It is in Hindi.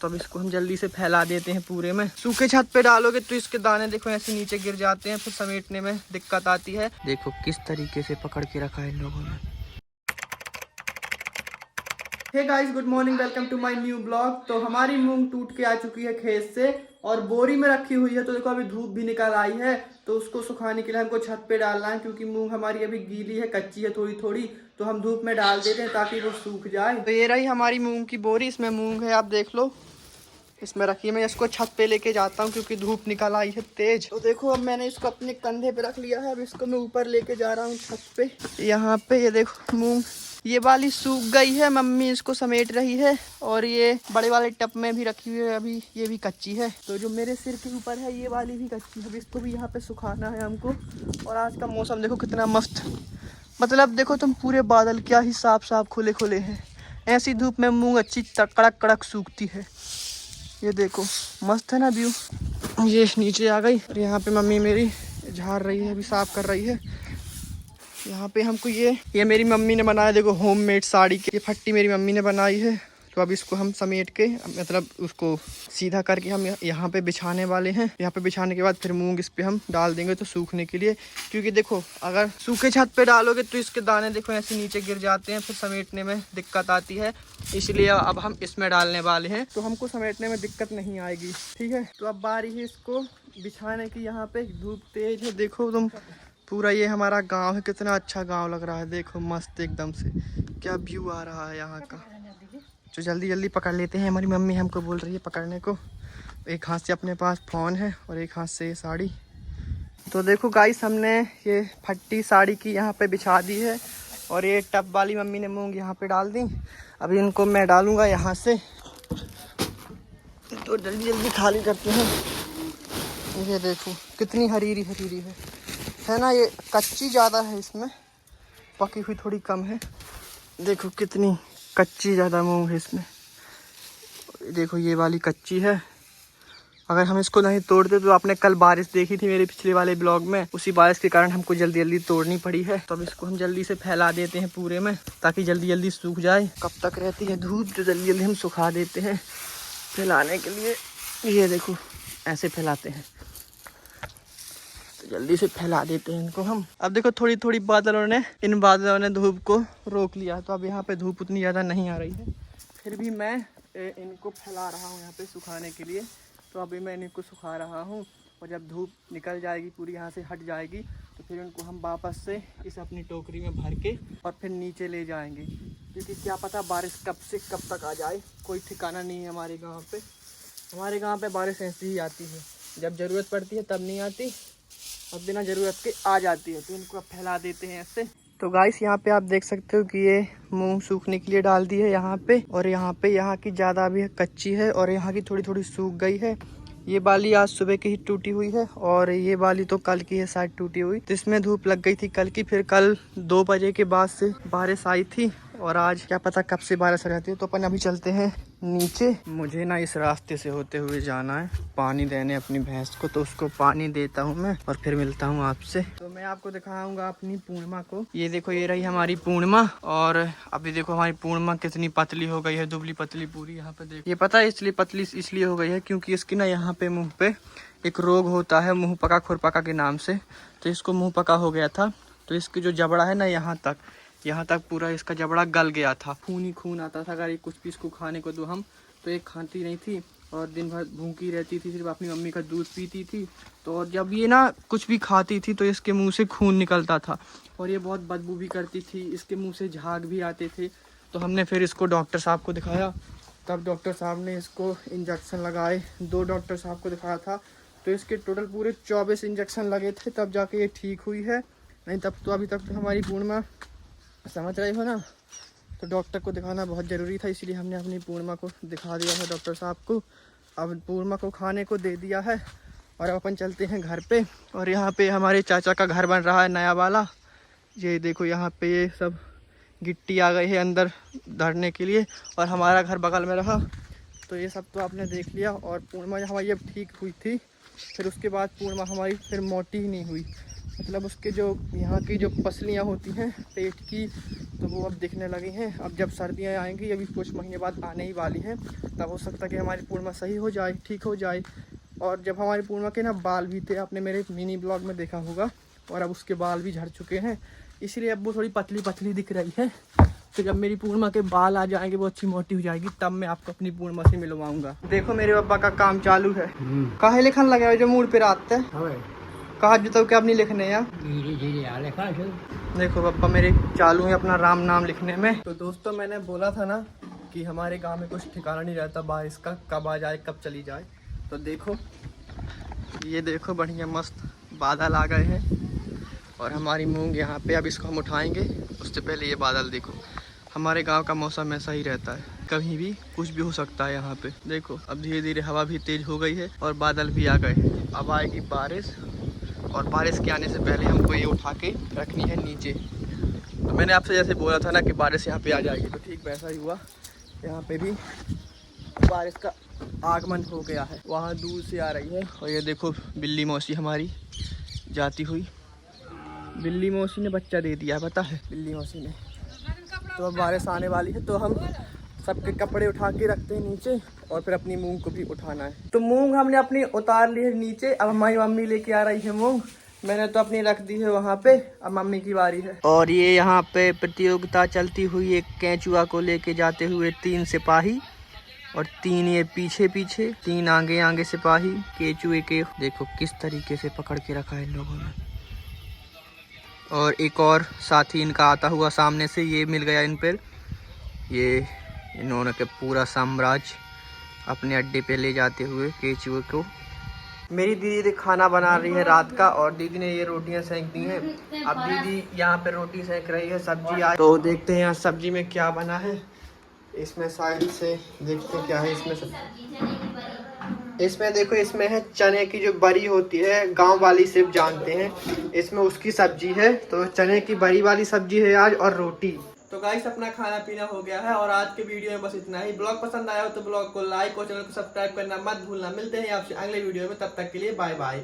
तो अब इसको हम जल्दी से फैला देते हैं पूरे में। सूखे छत पे डालोगे तो इसके दाने देखो ऐसे नीचे गिर जाते हैं, फिर समेटने में दिक्कत आती है। देखो किस तरीके से पकड़ के रखा है इन लोगों ने। Hey guys, good morning, welcome to my new blog. तो हमारी मूंग टूट के आ चुकी है खेत से और बोरी में रखी हुई है। तो देखो अभी धूप भी निकल आई है, तो उसको सुखाने के लिए हमको छत पे डालना है, क्योंकि मूंग हमारी अभी गीली है, कच्ची है थोड़ी थोड़ी। तो हम धूप में डाल देते हैं ताकि वो सूख जाए। तो ये रही हमारी मूंग की बोरी, इसमें मूंग है, आप देख लो इसमें रखी। मैं इसको छत पे लेके जाता हूँ क्योंकि धूप निकल आई है तेज। तो देखो अब मैंने इसको अपने कंधे पे रख लिया है। अब इसको मैं ऊपर लेके जा रहा हूँ छत पे। यहाँ पे ये देखो मूंग ये वाली सूख गई है, मम्मी इसको समेट रही है। और ये बड़े वाले टब में भी रखी हुई है, अभी ये भी कच्ची है। तो जो मेरे सिर के ऊपर है ये वाली भी कच्ची है, अब इसको भी यहाँ पे सुखाना है हमको। और आज का मौसम देखो कितना मस्त, मतलब देखो तुम पूरे बादल क्या ही साफ साफ खुले खुले हैं। ऐसी धूप में मूंग अच्छी कड़क कड़क सूखती है। ये देखो मस्त है ना व्यू। ये नीचे आ गई और यहाँ पे मम्मी मेरी झाड़ रही है, अभी साफ कर रही है। यहाँ पे हमको ये मेरी मम्मी ने बनाया, देखो होममेड साड़ी के। ये फट्टी मेरी मम्मी ने बनाई है। तो अब इसको हम समेट के मतलब उसको सीधा करके हम यहाँ पे बिछाने वाले हैं। यहाँ पे बिछाने के बाद फिर मूंग इस पे हम डाल देंगे तो सूखने के लिए। क्योंकि देखो अगर सूखे छत पे डालोगे तो इसके दाने देखो ऐसे नीचे गिर जाते हैं, फिर समेटने में दिक्कत आती है। इसलिए अब हम इसमें डालने वाले हैं, तो हमको समेटने में दिक्कत नहीं आएगी। ठीक है, तो अब बारी है इसको बिछाने की। यहाँ पे धूप तेज है, देखो तुम पूरा ये हमारा गांव है, कितना अच्छा गांव लग रहा है। देखो मस्त एकदम से क्या व्यू आ रहा है यहाँ का। तो जल्दी जल्दी पकड़ लेते हैं। हमारी मम्मी हमको बोल रही है पकड़ने को। एक हाथ से अपने पास फ़ोन है और एक हाथ से ये साड़ी। तो देखो गाइस, हमने ये फट्टी साड़ी की यहाँ पे बिछा दी है और ये टब वाली मम्मी ने मूंग यहाँ पे डाल दी। अभी इनको मैं डालूँगा यहाँ से, तो जल्दी जल्दी खाली करते हैं। ये देखो कितनी हरीरी हरीरी है ना। ये कच्ची ज़्यादा है, इसमें पकी हुई थोड़ी कम है। देखो कितनी कच्ची ज़्यादा मूंग है इसमें। देखो ये वाली कच्ची है। अगर हम इसको नहीं तोड़ते तो आपने कल बारिश देखी थी मेरे पिछले वाले ब्लॉग में, उसी बारिश के कारण हमको जल्दी जल्दी तोड़नी पड़ी है। तो अब इसको हम जल्दी से फैला देते हैं पूरे में ताकि जल्दी जल्दी सूख जाए। कब तक रहती है धूप, तो जल्दी जल्दी हम सुखा देते हैं फैलाने के लिए। ये देखो ऐसे फैलाते हैं, जल्दी से फैला देते हैं इनको हम। अब देखो थोड़ी थोड़ी बादलों ने धूप को रोक लिया, तो अब यहाँ पे धूप उतनी ज़्यादा नहीं आ रही है। फिर भी मैं इनको फैला रहा हूँ यहाँ पे सुखाने के लिए। तो अभी मैं इनको सुखा रहा हूँ और जब धूप निकल जाएगी पूरी यहाँ से हट जाएगी, तो फिर इनको हम वापस से इस अपनी टोकरी में भर के और फिर नीचे ले जाएंगे। क्योंकि क्या पता बारिश कब से कब तक आ जाए, कोई ठिकाना नहीं है हमारे गाँव पे। हमारे गाँव पे बारिश ऐसी ही आती है, जब ज़रूरत पड़ती है तब नहीं आती और बिना ज़रूरत के आ जाती है। तो इनको अब फैला देते हैं ऐसे। तो गाइस यहाँ पे आप देख सकते हो कि ये मूंग सूखने के लिए डाल दी है यहाँ पे। और यहाँ की ज़्यादा अभी कच्ची है और यहाँ की थोड़ी थोड़ी सूख गई है। ये बाली आज सुबह की ही टूटी हुई है और ये बाली तो कल की है शायद टूटी हुई। तो इसमें धूप लग गई थी कल की, फिर कल 2 बजे के बाद से बारिश आई थी और आज क्या पता कब से बारिश रहती है। तो अपन अभी चलते हैं नीचे। मुझे ना इस रास्ते से होते हुए जाना है पानी देने अपनी भैंस को, तो उसको पानी देता हूँ मैं और फिर मिलता हूँ आपसे। तो मैं आपको दिखाऊंगा अपनी पूर्णिमा को। ये देखो ये रही हमारी पूर्णिमा। और अभी देखो हमारी पूर्णिमा कितनी पतली हो गई है, दुबली पतली पूरी। यहाँ पे देखो, ये पता है इसलिए पतली इसलिए हो गई है क्योंकि इसकी ना यहाँ पे मुँह पे एक रोग होता है, मुँह पका खुरपका के नाम से। तो इसको मुँह पका हो गया था, तो इसकी जो जबड़ा है ना यहाँ तक पूरा इसका जबड़ा गल गया था। खून ही खून आता था। अगर ये कुछ भी इसको खाने को दो हम, तो ये खाती नहीं थी और दिन भर भूखी रहती थी, सिर्फ अपनी मम्मी का दूध पीती थी। तो और जब ये ना कुछ भी खाती थी तो इसके मुंह से खून निकलता था और ये बहुत बदबू भी करती थी, इसके मुंह से झाग भी आते थे। तो हमने फिर इसको डॉक्टर साहब को दिखाया, तब डॉक्टर साहब ने इसको इंजेक्शन लगाए। 2 डॉक्टर साहब को दिखाया था, तो इसके टोटल पूरे 24 इंजेक्शन लगे थे, तब जाके ये ठीक हुई है। नहीं तब तो अभी तक तो हमारी पूर्णिमा, समझ रहे हो ना। तो डॉक्टर को दिखाना बहुत ज़रूरी था, इसलिए हमने अपनी पूर्णिमा को दिखा दिया है डॉक्टर साहब को। अब पूर्णिमा को खाने को दे दिया है और अब अपन चलते हैं घर पे। और यहाँ पे हमारे चाचा का घर बन रहा है नया वाला। ये देखो यहाँ पे ये सब गिट्टी आ गई है अंदर धरने के लिए और हमारा घर बगल में रहा। तो ये सब तो आपने देख लिया। और पूर्णिमा हमारी अब ठीक हुई थी, फिर उसके बाद पूर्णिमा हमारी फिर मोटी ही नहीं हुई। मतलब उसके जो यहाँ की जो पसलियाँ होती हैं पेट की, तो वो अब दिखने लगी हैं। अब जब सर्दियाँ आएंगी, अभी कुछ महीने बाद आने ही वाली हैं, तब हो सकता है कि हमारी पूर्णिमा सही हो जाए, ठीक हो जाए। और जब हमारी पूर्णिमा के ना बाल भी थे, आपने मेरे मिनी ब्लॉग में देखा होगा, और अब उसके बाल भी झड़ चुके हैं, इसलिए अब वो थोड़ी पतली पतली दिख रही है। तो जब मेरी पूर्णिमा के बाल आ जाएंगे, वो अच्छी मोटी हो जाएगी, तब मैं आपको अपनी पूर्णिमा से मिलवाऊंगा। देखो मेरे पापा का काम चालू है। काहे लिखन लगे हो जो मूड पे रात है? कहा जो क्या अपनी लिखने या देखो पापा मेरे चालू है अपना राम नाम लिखने में। तो दोस्तों मैंने बोला था ना कि हमारे गांव में कुछ ठिकाना नहीं रहता बारिश का, कब आ जाए कब चली जाए। तो देखो ये देखो बढ़िया मस्त बादल आ गए हैं, और हमारी मूंग यहाँ पे, अब इसको हम उठाएंगे। उससे पहले ये बादल देखो, हमारे गांव का मौसम ऐसा ही रहता है, कभी भी कुछ भी हो सकता है यहाँ पे। देखो अब धीरे धीरे हवा भी तेज हो गई है और बादल भी आ गए हैं। अब आएगी बारिश, और बारिश के आने से पहले हमको ये उठा के रखनी है नीचे। तो मैंने आपसे जैसे बोला था ना कि बारिश यहाँ पे आ जाएगी, तो ठीक वैसा ही हुआ। यहाँ पे भी बारिश का आगमन हो गया है, वहाँ दूर से आ रही है। और ये देखो बिल्ली मौसी हमारी जाती हुई, बिल्ली मौसी ने बच्चा दे दिया, पता है बिल्ली मौसी ने। तो अब बारिश आने वाली है, तो हम सबके कपड़े उठा के रखते हैं नीचे, और फिर अपनी मूंग को भी उठाना है। तो मूंग हमने अपनी उतार ली है नीचे, अब हमारी मम्मी लेके आ रही है मूंग। मैंने तो अपनी रख दी है वहाँ पे, अब मम्मी की बारी है। और ये यहाँ पे प्रतियोगिता चलती हुई, एक केंचुआ को लेके जाते हुए 3 सिपाही, और 3 ये पीछे पीछे, 3 आगे आगे सिपाही केंचुए के। देखो किस तरीके से पकड़ के रखा है इन लोगों ने। और एक और साथी इनका आता हुआ सामने से, ये मिल गया इन पर। ये इन्होंने के पूरा साम्राज्य अपने अड्डे पे ले जाते हुए केंचुए को। मेरी दीदी खाना बना रही है रात का, और दीदी ने ये रोटियां सेंक दी हैं। अब दीदी यहाँ पे रोटी सेंक रही है, सब्जी आई, तो देखते हैं यहाँ सब्जी में क्या बना है। इसमें शायद से देखते हैं क्या है इसमें देखो, इसमें है चने की जो बरी होती है, गांव वाली सिर्फ जानते हैं, इसमें उसकी सब्जी है। तो चने की बरी वाली सब्जी है आज, और रोटी। तो गाइस अपना खाना पीना हो गया है, और आज के वीडियो में बस इतना ही। ब्लॉग पसंद आया हो तो ब्लॉग को लाइक और चैनल को सब्सक्राइब करना मत भूलना। मिलते हैं आपसे अगले वीडियो में, तब तक के लिए बाय बाय।